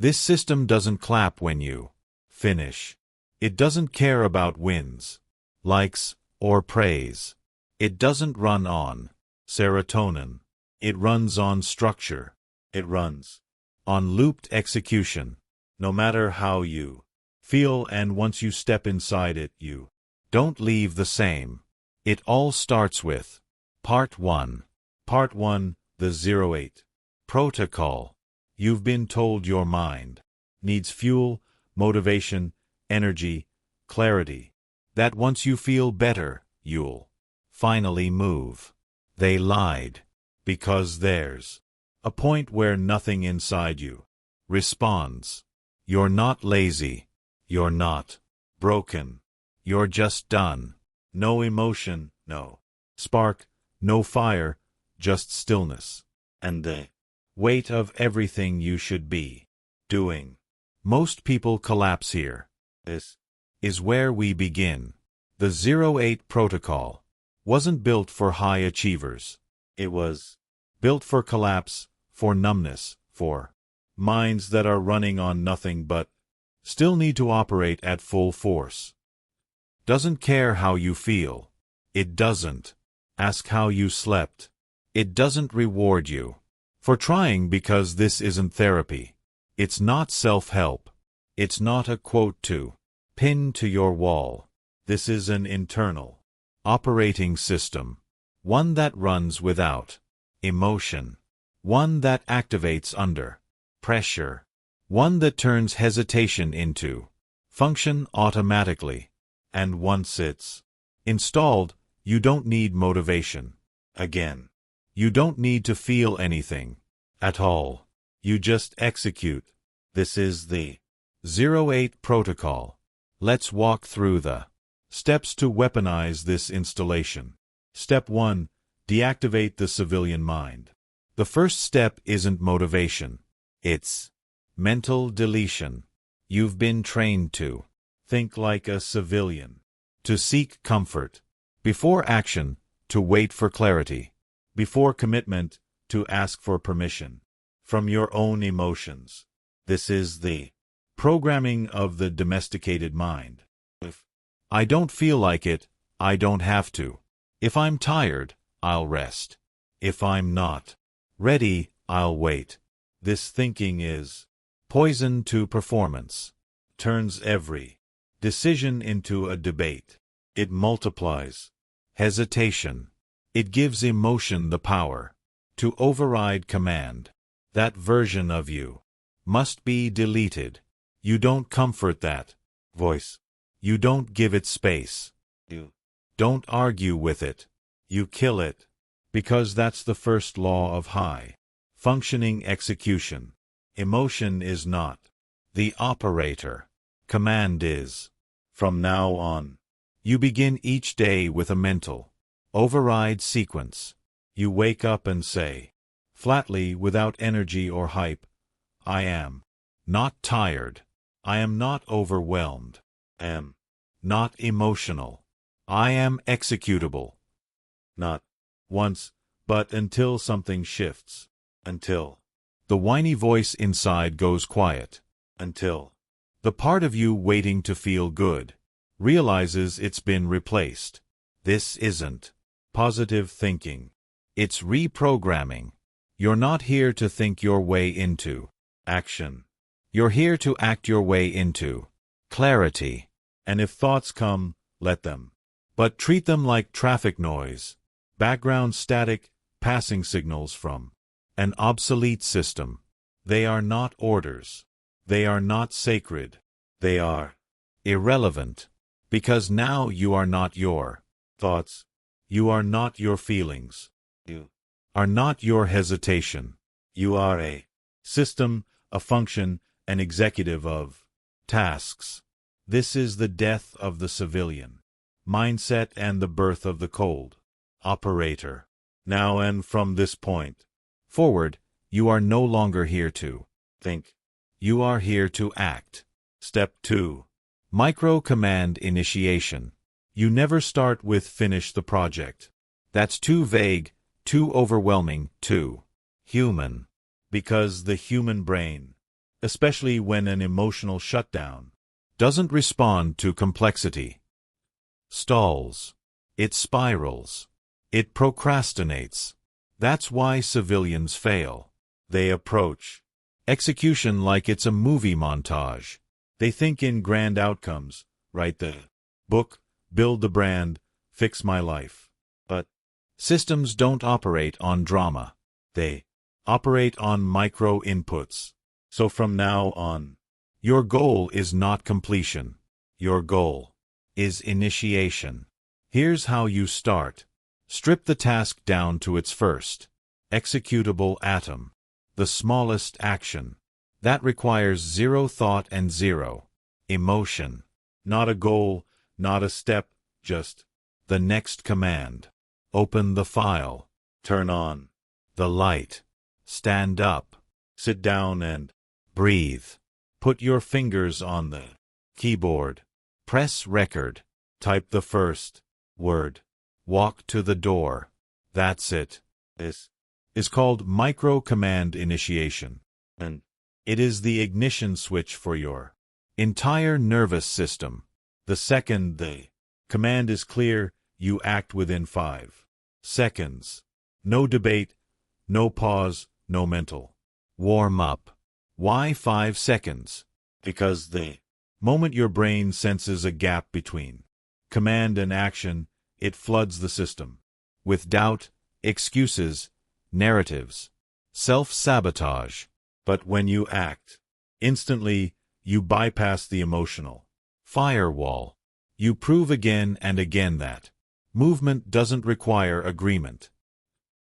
This system doesn't clap when you finish. It doesn't care about wins, likes, or praise. It doesn't run on serotonin. It runs on structure. It runs on looped execution. No matter how you feel, and once you step inside it, you don't leave the same. It all starts with Part 1. Part 1, the 08 Protocol. You've been told your mind needs fuel, motivation, energy, clarity. That once you feel better, you'll finally move. They lied. Because there's a point where nothing inside you responds. You're not lazy. You're not broken. You're just done. No emotion, no spark, no fire, just stillness. And the weight of everything you should be doing. Most people collapse here. This is where we begin. The 08 Protocol wasn't built for high achievers. It was built for collapse, for numbness, for minds that are running on nothing but still need to operate at full force. Doesn't care how you feel. It doesn't ask how you slept. It doesn't reward you for trying, because this isn't therapy. It's not self-help. It's not a quote to pin to your wall. This is an internal operating system. One that runs without emotion. One that activates under pressure. One that turns hesitation into function automatically. And once it's installed, you don't need motivation again. You don't need to feel anything at all. You just execute. This is the 08 Protocol. Let's walk through the steps to weaponize this installation. Step 1. Deactivate the civilian mind. The first step isn't motivation. It's mental deletion. You've been trained to think like a civilian, to seek comfort before action, to wait for clarity before commitment, to ask for permission from your own emotions. This is the programming of the domesticated mind. If I don't feel like it, I don't have to. If I'm tired, I'll rest. If I'm not ready, I'll wait. This thinking is poison to performance. Turns every decision into a debate. It multiplies hesitation. It gives emotion the power to override command. That version of you must be deleted. You don't comfort that voice. You don't give it space. You don't argue with it. You kill it. Because that's the first law of high-functioning execution. Emotion is not the operator. Command is. From now on, you begin each day with a mental override sequence. You wake up and say, flatly, without energy or hype, I am not tired. I am not overwhelmed. I am not emotional. I am executable. Not once, but until something shifts. Until the whiny voice inside goes quiet. Until the part of you waiting to feel good realizes it's been replaced. This isn't positive thinking. It's reprogramming. You're not here to think your way into action. You're here to act your way into clarity. And if thoughts come, let them. But treat them like traffic noise, background static, passing signals from an obsolete system. They are not orders. They are not sacred. They are irrelevant. Because now you are not your thoughts. You are not your feelings. You are not your hesitation. You are a system, a function, an executive of tasks. This is the death of the civilian mindset and the birth of the cold operator. Now and from this point forward, you are no longer here to think. You are here to act. Step 2. Micro-command initiation. You never start with finish the project. That's too vague, too overwhelming, too human. Because the human brain especially when an emotional shutdown doesn't respond to complexity. Stalls. It spirals. It procrastinates. That's why civilians fail. They approach execution like it's a movie montage. They think in grand outcomes, write the book, build the brand, fix my life. But systems don't operate on drama. They operate on micro inputs. So from now on, your goal is not completion. Your goal is initiation. Here's how you start. Strip the task down to its first executable atom, the smallest action. That requires zero thought and zero emotion. Not a goal, not a step, just the next command. Open the file. Turn on the light. Stand up. Sit down and breathe. Put your fingers on the keyboard. Press record. Type the first word. Walk to the door. That's it. This is called micro-command initiation, and it is the ignition switch for your entire nervous system. The second the command is clear, you act within 5 seconds. No debate, no pause, no mental warm up. Why 5 seconds? Because the moment your brain senses a gap between command and action, it floods the system with doubt, excuses, narratives, self-sabotage. But when you act, instantly, you bypass the emotional firewall. You prove again and again that movement doesn't require agreement,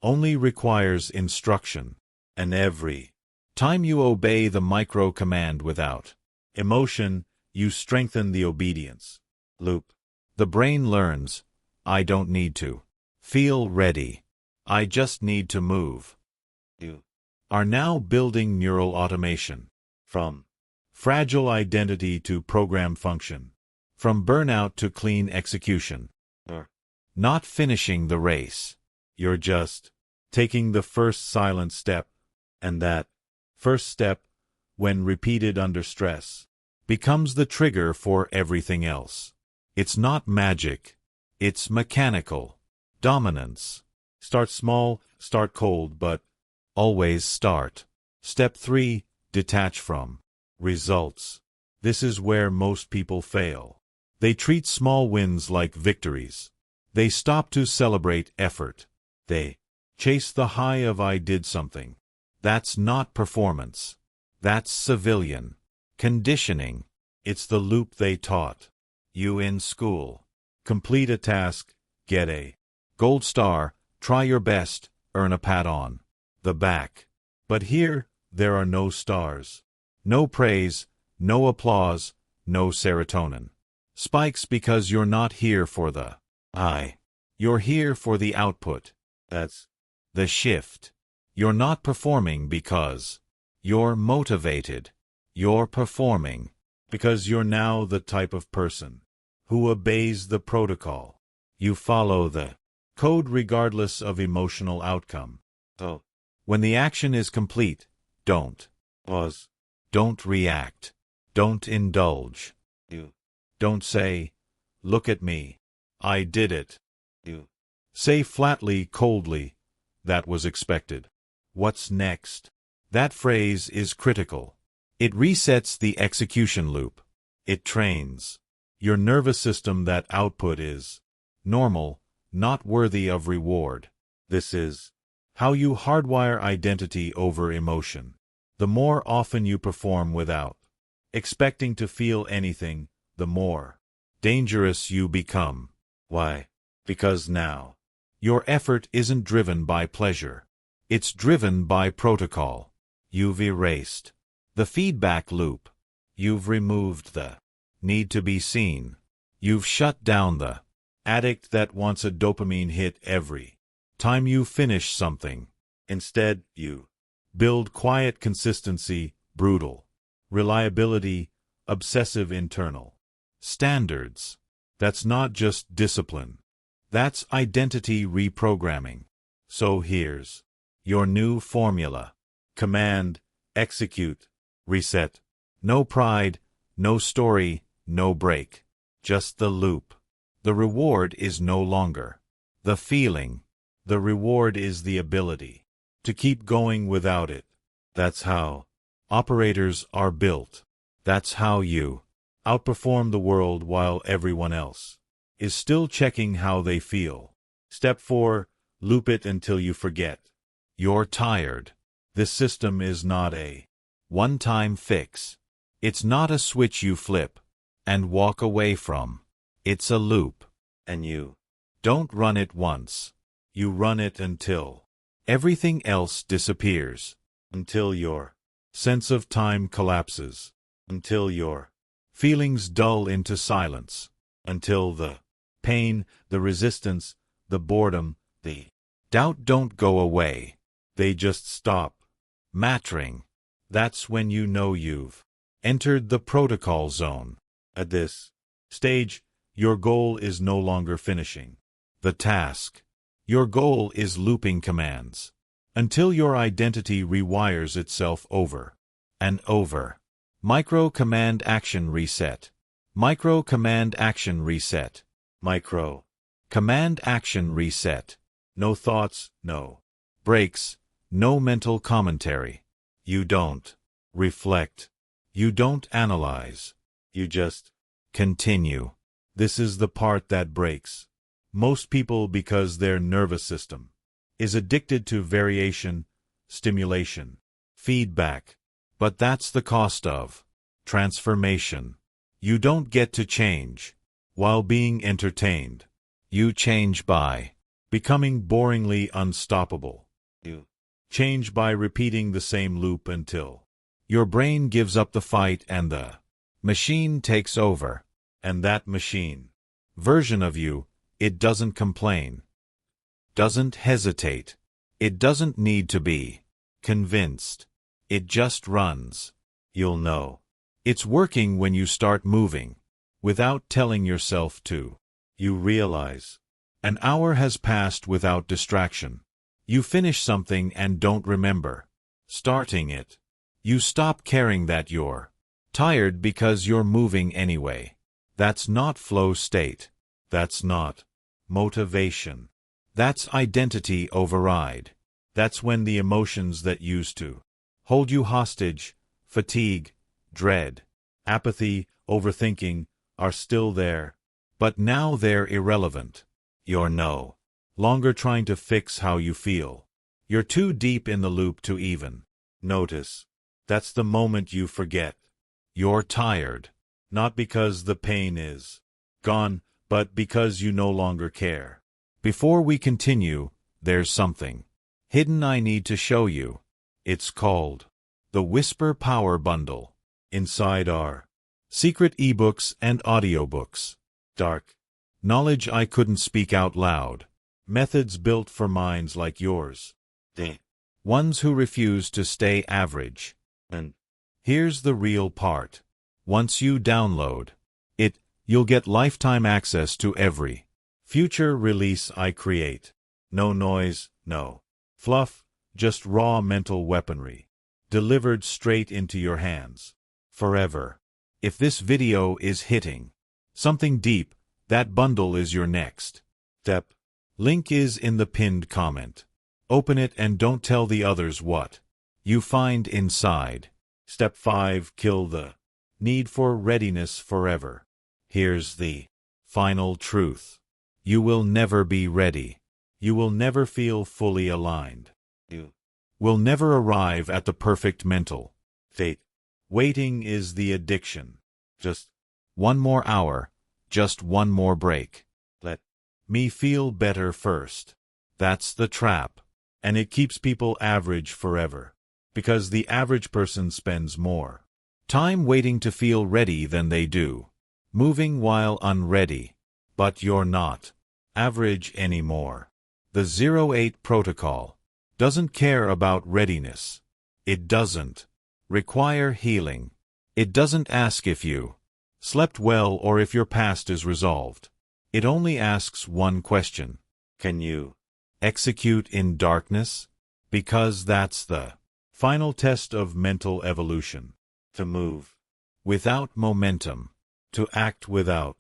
only requires instruction. And every time you obey the micro-command without emotion, you strengthen the obedience loop. The brain learns, I don't need to feel ready. I just need to move. You are now building neural automation. From fragile identity to program function. From burnout to clean execution. You're not finishing the race. You're just taking the first silent step. And that first step, when repeated under stress, becomes the trigger for everything else. It's not magic. It's mechanical dominance. Start small, start cold, but always start. Step 3. Detach from results. This is where most people fail. They treat small wins like victories. They stop to celebrate effort. They chase the high of I did something. That's not performance. That's civilian conditioning. It's the loop they taught you in school. Complete a task, get a gold star, try your best, earn a pat on the back. But here, there are no stars, no praise, no applause, no serotonin spikes, because you're not here for the high. You're here for the output. That's the shift. You're not performing because you're motivated. You're performing because you're now the type of person who obeys the protocol. You follow the code regardless of emotional outcome. So, when the action is complete, don't pause. Don't react. Don't indulge. You don't say, look at me. I did it. You say flatly, coldly, that was expected. What's next? That phrase is critical. It resets the execution loop. It trains your nervous system that output is normal, not worthy of reward. This is how you hardwire identity over emotion. The more often you perform without expecting to feel anything, the more dangerous you become. Why? Because now, your effort isn't driven by pleasure. It's driven by protocol. You've erased the feedback loop. You've removed the need to be seen. You've shut down the addict that wants a dopamine hit every time you finish something. Instead, you build quiet consistency, brutal reliability, obsessive internal standards. That's not just discipline. That's identity reprogramming. So here's your new formula. Command, execute, Reset. No pride, no story, no break. Just the loop. The reward is no longer the feeling. The reward is the ability to keep going without it. That's how operators are built. That's how you outperform the world while everyone else is still checking how they feel. Step 4. Loop it until you forget. You're tired. This system is not a one-time fix. It's not a switch you flip and walk away from. It's a loop. And you don't run it once. You run it until everything else disappears. Until your sense of time collapses. Until your feelings dull into silence. Until the pain, the resistance, the boredom, the doubt don't go away. They just stop mattering. That's when you know you've entered the protocol zone. At this stage, your goal is no longer finishing the task. Your goal is looping commands until your identity rewires itself over and over. Micro command action reset. Micro command action reset. Micro command action reset. No thoughts, no breaks, no mental commentary. You don't reflect. You don't analyze. You just continue. This is the part that breaks most people because their nervous system is addicted to variation, stimulation, feedback. But that's the cost of transformation. You don't get to change while being entertained. You change by becoming boringly unstoppable. You change by repeating the same loop until your brain gives up the fight and the machine takes over. And that machine version of you, it doesn't complain, doesn't hesitate. It doesn't need to be convinced. It just runs. You'll know it's working when you start moving without telling yourself to. You realize an hour has passed without distraction. You finish something and don't remember starting it. You stop caring that you're tired because you're moving anyway. That's not flow state. That's not motivation. That's identity override. That's when the emotions that used to hold you hostage, fatigue, dread, apathy, overthinking, are still there. But now they're irrelevant. You're no longer trying to fix how you feel. You're too deep in the loop to even notice. That's the moment you forget. You're tired. Not because the pain is gone, but because you no longer care. Before we continue, there's something hidden I need to show you. It's called the Whisper Power Bundle. Inside are secret ebooks and audiobooks, dark knowledge I couldn't speak out loud, methods built for minds like yours, the ones who refuse to stay average. And here's the real part. Once you download it, you'll get lifetime access to every future release I create. No noise, no fluff, just raw mental weaponry, delivered straight into your hands. Forever. If this video is hitting something deep, that bundle is your next step. Link is in the pinned comment. Open it and don't tell the others what you find inside. Step 5. Kill the need for readiness forever. Here's the final truth. You will never be ready. You will never feel fully aligned. You will never arrive at the perfect mental state. Waiting is the addiction. Just one more hour, just one more break. Let me feel better first. That's the trap. And it keeps people average forever. Because the average person spends more time waiting to feel ready than they do moving while unready. But you're not average anymore. The 08 protocol doesn't care about readiness. It doesn't require healing. It doesn't ask if you slept well or if your past is resolved. It only asks one question. Can you execute in darkness? Because that's the final test of mental evolution. to move without momentum, to act without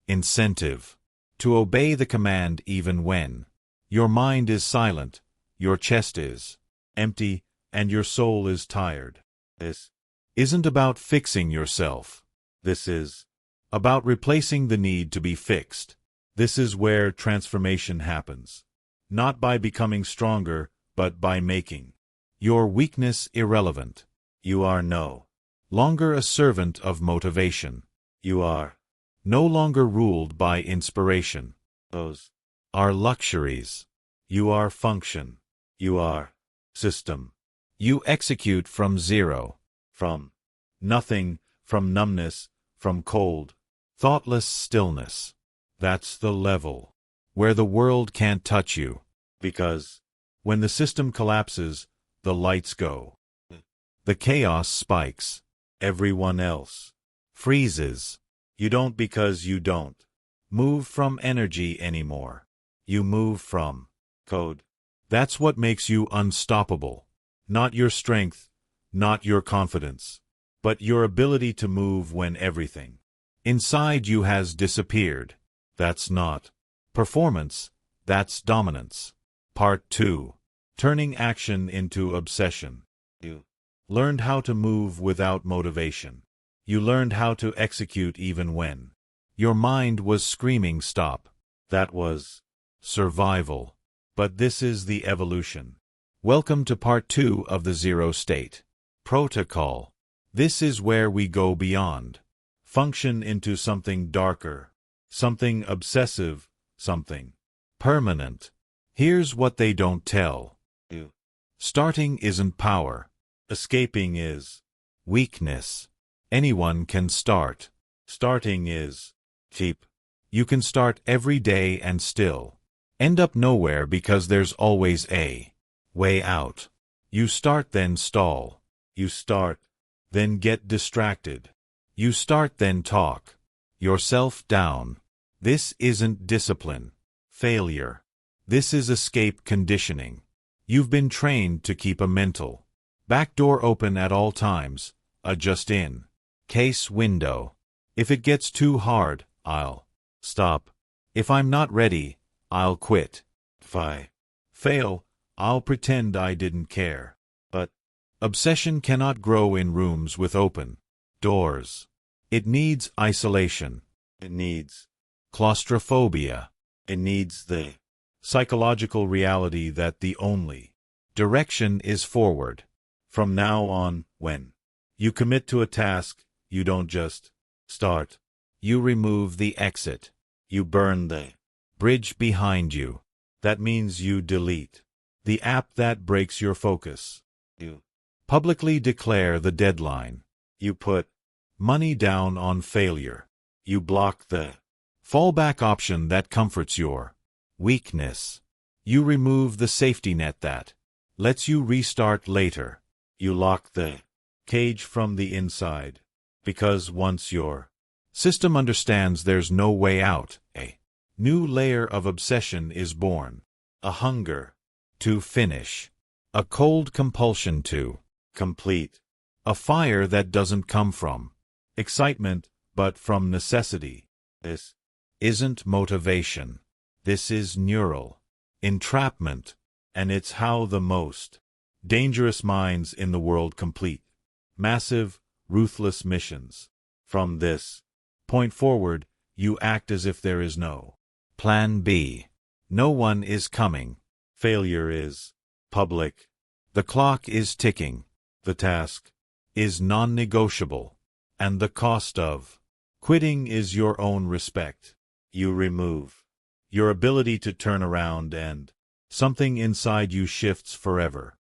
incentive, to obey the command even when your mind is silent, your chest is empty, and your soul is tired. This isn't about fixing yourself. This is about replacing the need to be fixed. This is where transformation happens. Not by becoming stronger, but by making your weakness irrelevant. You are no longer a servant of motivation. You are no longer ruled by inspiration. Those are luxuries. You are function. You are system. You execute from zero, from nothing, from numbness, from cold, thoughtless stillness. That's the level where the world can't touch you, because when the system collapses, the lights go. The chaos spikes. Everyone else freezes. You don't because you don't move from energy anymore. You move from code. That's what makes you unstoppable. Not your strength, not your confidence, but your ability to move when everything inside you has disappeared. That's not performance, that's dominance. Part 2. Turning action into obsession. You learned how to move without motivation. You learned how to execute even when your mind was screaming stop. That was survival. But this is the evolution. Welcome to Part 2 of the Zero State Protocol. This is where we go beyond function into something darker, something obsessive, something permanent. Here's what they don't tell you. Starting isn't power. Escaping is weakness. Anyone can start. Starting is cheap. You can start every day and still end up nowhere because there's always a way out. You start then stall. You start, then get distracted. You start then talk yourself down. This isn't discipline. Failure. This is escape conditioning. You've been trained to keep a mental back door open at all times, a just-in case window. If it gets too hard, I'll stop. If I'm not ready, I'll quit. If I fail, I'll pretend I didn't care. But obsession cannot grow in rooms with open doors. It needs isolation. It needs claustrophobia. It needs the psychological reality that the only direction is forward. From now on, when you commit to a task, you don't just start. You remove the exit. You burn the bridge behind you. That means you delete the app that breaks your focus. You publicly declare the deadline. You put money down on failure. You block the fallback option that comforts your weakness. You remove the safety net that lets you restart later. You lock the cage from the inside, because once your system understands there's no way out, a new layer of obsession is born. A hunger to finish. A cold compulsion to complete. A fire that doesn't come from excitement, but from necessity. This isn't motivation. This is neural entrapment, and it's how the most dangerous minds in the world complete massive, ruthless missions. From this point forward, you act as if there is no plan B. No one is coming. Failure is public. The clock is ticking. The task is non-negotiable. And the cost of quitting is your own respect. You remove your ability to turn around, and something inside you shifts forever.